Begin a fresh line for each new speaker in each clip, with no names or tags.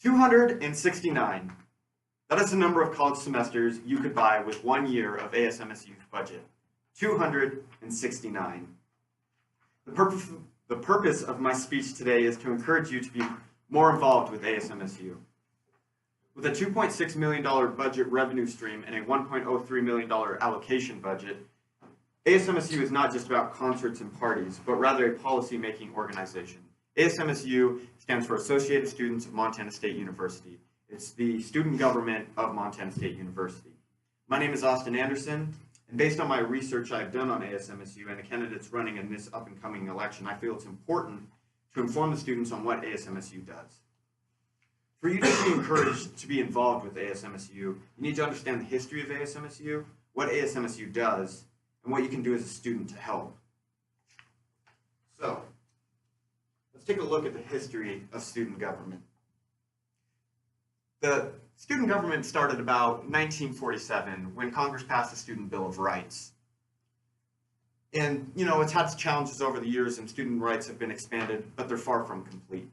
269. That is the number of college semesters you could buy with 1 year of ASMSU's budget. 269. The purpose of my speech today is to encourage you to be more involved with ASMSU. With a $2.6 million budget revenue stream and a $1.03 million allocation budget, ASMSU is not just about concerts and parties, but rather a policy-making organization. ASMSU stands for Associated Students of Montana State University. It's the student government of Montana State University. My name is Austin Anderson, and based on my research I've done on ASMSU and the candidates running in this up-and-coming election, I feel it's important to inform the students on what ASMSU does. For you to be encouraged to be involved with ASMSU, you need to understand the history of ASMSU, what ASMSU does, and what you can do as a student to help. So, let's take a look at the history of student government. The student government started about 1947 when Congress passed the Student Bill of Rights. And, it's had its challenges over the years and student rights have been expanded, but they're far from complete.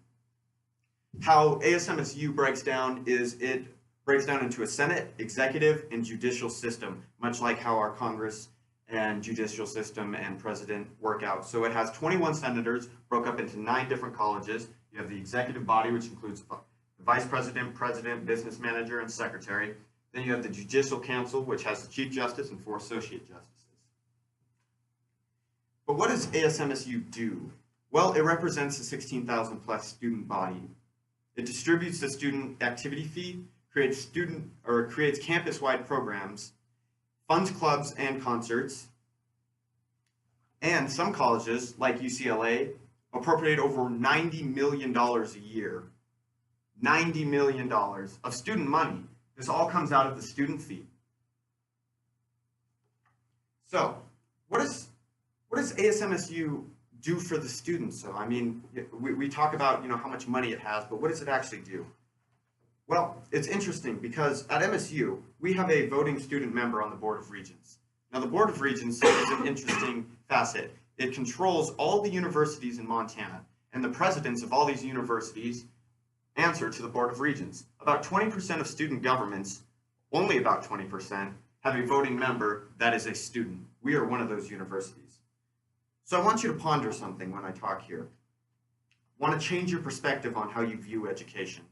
How ASMSU breaks down is it breaks down into a Senate, executive, and judicial system, much like how our Congress and judicial system and president work out. So it has 21 senators broke up into 9 different colleges. You have the executive body, which includes the vice president, president, business manager, and secretary. Then you have the judicial council, which has the chief justice and 4 associate justices. But what does ASMSU do? Well, it represents a 16,000 plus student body. It distributes the student activity fee, creates campus-wide programs, funds clubs and concerts, and some colleges, like UCLA, appropriate over $90 million a year. $90 million of student money. This all comes out of the student fee. So, what does ASMSU do for the students? So, we talk about how much money it has, but what does it actually do? Well, it's interesting because at MSU, we have a voting student member on the Board of Regents. Now, the Board of Regents is an interesting facet. It controls all the universities in Montana, and the presidents of all these universities answer to the Board of Regents. About 20% of student governments, only about 20%, have a voting member that is a student. We are one of those universities. So I want you to ponder something when I talk here. I want to change your perspective on how you view education.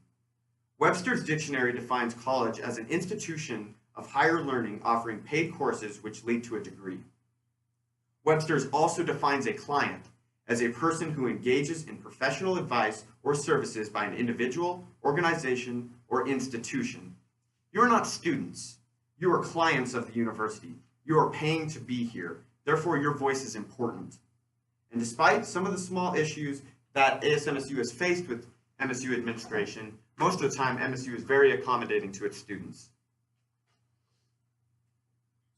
Webster's dictionary defines college as an institution of higher learning offering paid courses which lead to a degree. Webster's also defines a client as a person who engages in professional advice or services by an individual, organization, or institution. You are not students. You are clients of the university. You are paying to be here. Therefore, your voice is important. And despite some of the small issues that ASMSU has faced with MSU administration, most of the time MSU is very accommodating to its students.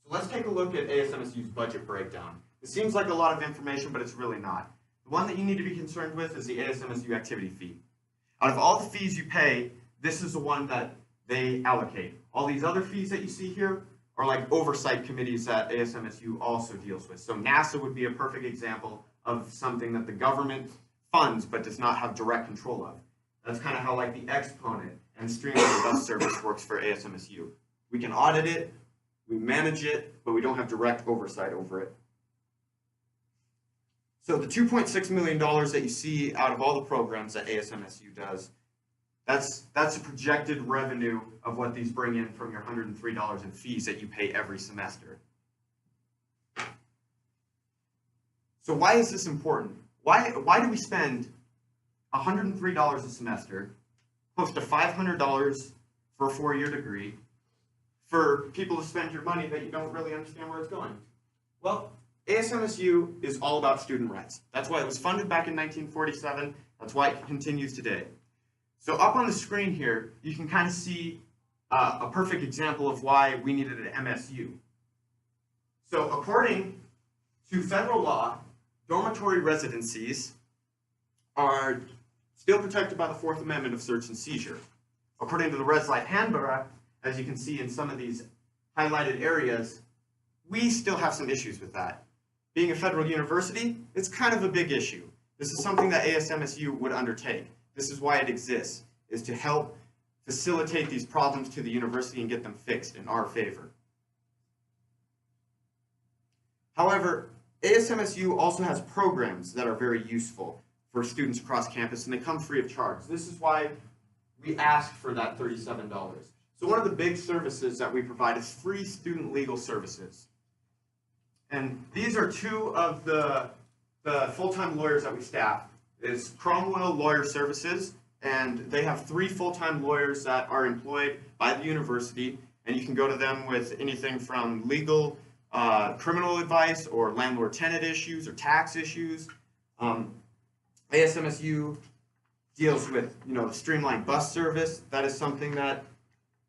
So let's take a look at ASMSU's budget breakdown. It seems like a lot of information, but it's really not. The one that you need to be concerned with is the ASMSU activity fee. Out of all the fees you pay, this is the one that they allocate. All these other fees that you see here are like oversight committees that ASMSU also deals with. So NASA would be a perfect example of something that the government funds but does not have direct control of. That's kind of how like the Exponent and Streamline bus service works for ASMSU. We can audit it, we manage it, but we don't have direct oversight over it. So the $2.6 million that you see out of all the programs that ASMSU does, that's a projected revenue of what these bring in from your $103 in fees that you pay every semester. So why is this important? Why do we spend $103 a semester, close to $500 for a 4-year degree, for people to spend your money that you don't really understand where it's going? Well, ASMSU is all about student rights. That's why it was funded back in 1947. That's why it continues today. So up on the screen here, you can kind of see a perfect example of why we needed an MSU. So according to federal law, dormitory residencies are still protected by the 4th Amendment of search and seizure. According to the Res Life Handbook, as you can see in some of these highlighted areas, we still have some issues with that. Being a federal university, it's kind of a big issue. This is something that ASMSU would undertake. This is why it exists, is to help facilitate these problems to the university and get them fixed in our favor. However, ASMSU also has programs that are very useful for students across campus, and they come free of charge. This is why we ask for that $37. So one of the big services that we provide is free student legal services. And these are two of the full-time lawyers that we staff. It's Cromwell Lawyer Services, and they have 3 full-time lawyers that are employed by the university, and you can go to them with anything from legal, criminal advice, or landlord-tenant issues, or tax issues. ASMSU deals with, the streamlined bus service. That is something that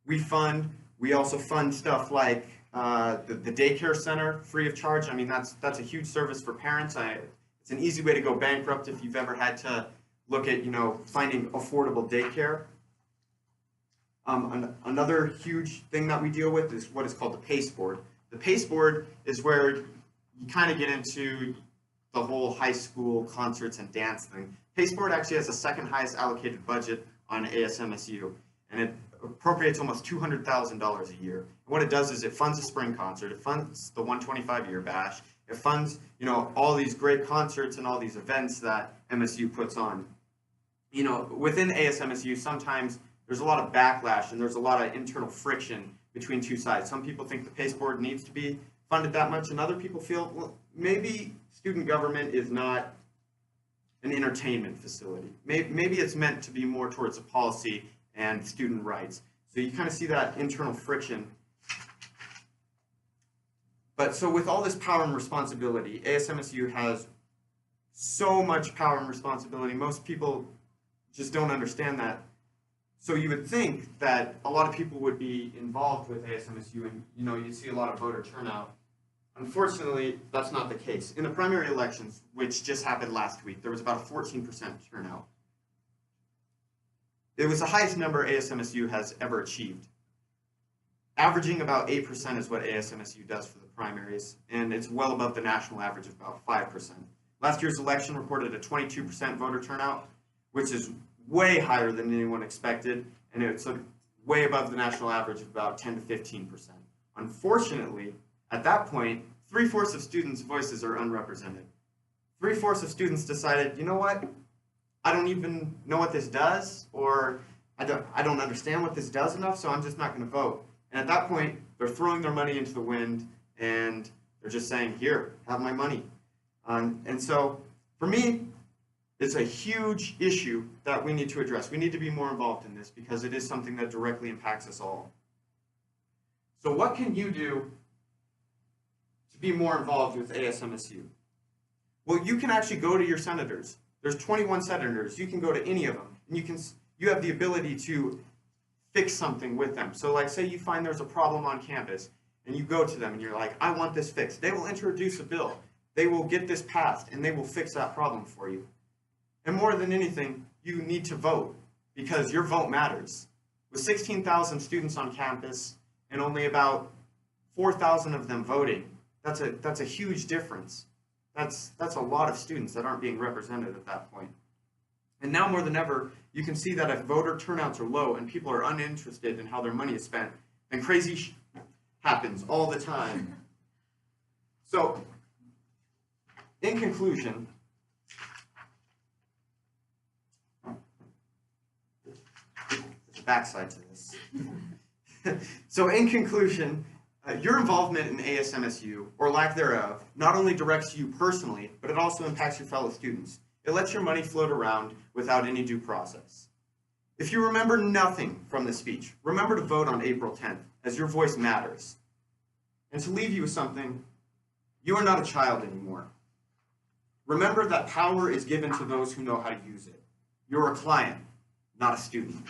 we fund. We also fund stuff like the daycare center free of charge. I mean, that's a huge service for parents. It's an easy way to go bankrupt if you've ever had to look at, finding affordable daycare. Another huge thing that we deal with is what is called the PACE board. The PACE board is where you kind of get into the whole high school concerts and dance thing. PACE board actually has the second highest allocated budget on ASMSU, and it appropriates almost $200,000 a year. And what it does is it funds a spring concert, it funds the 125-year bash, it funds, all these great concerts and all these events that MSU puts on. Within ASMSU, sometimes there's a lot of backlash and there's a lot of internal friction between two sides. Some people think the PACE board needs to be funded that much, and other people feel, well, maybe student government is not an entertainment facility. Maybe it's meant to be more towards a policy and student rights. So you kind of see that internal friction. But so with all this power and responsibility, ASMSU has so much power and responsibility. Most people just don't understand that. So you would think that a lot of people would be involved with ASMSU, and you'd see a lot of voter turnout. Unfortunately, that's not the case. In the primary elections, which just happened last week, there was about a 14% turnout. It was the highest number ASMSU has ever achieved. Averaging about 8% is what ASMSU does for the primaries, and it's well above the national average of about 5%. Last year's election reported a 22% voter turnout, which is way higher than anyone expected, and it's way above the national average of about 10 to 15%. Unfortunately, at that point, 3/4 of students' voices are unrepresented. 3/4 of students decided, you know what, I don't even know what this does, or I don't understand what this does enough, so I'm just not going to vote. And at that point, they're throwing their money into the wind, and they're just saying, here, have my money. And so, for me, it's a huge issue that we need to address. We need to be more involved in this because it is something that directly impacts us all. So what can you do to be more involved with ASMSU? Well, you can actually go to your senators. There's 21 senators. You can go to any of them, and you have the ability to fix something with them. So like say you find there's a problem on campus, and you go to them and you're like, I want this fixed. They will introduce a bill. They will get this passed, and they will fix that problem for you. And more than anything, you need to vote because your vote matters. With 16,000 students on campus and only about 4,000 of them voting, that's a huge difference. That's a lot of students that aren't being represented at that point. And now more than ever, you can see that if voter turnouts are low and people are uninterested in how their money is spent, then crazy happens all the time. So, in conclusion, there's a backside to this. So in conclusion, your involvement in ASMSU, or lack thereof, not only directs you personally, but it also impacts your fellow students. It lets your money float around without any due process. If you remember nothing from this speech, remember to vote on April 10th, as your voice matters. And to leave you with something, you are not a child anymore. Remember that power is given to those who know how to use it. You're a client, not a student.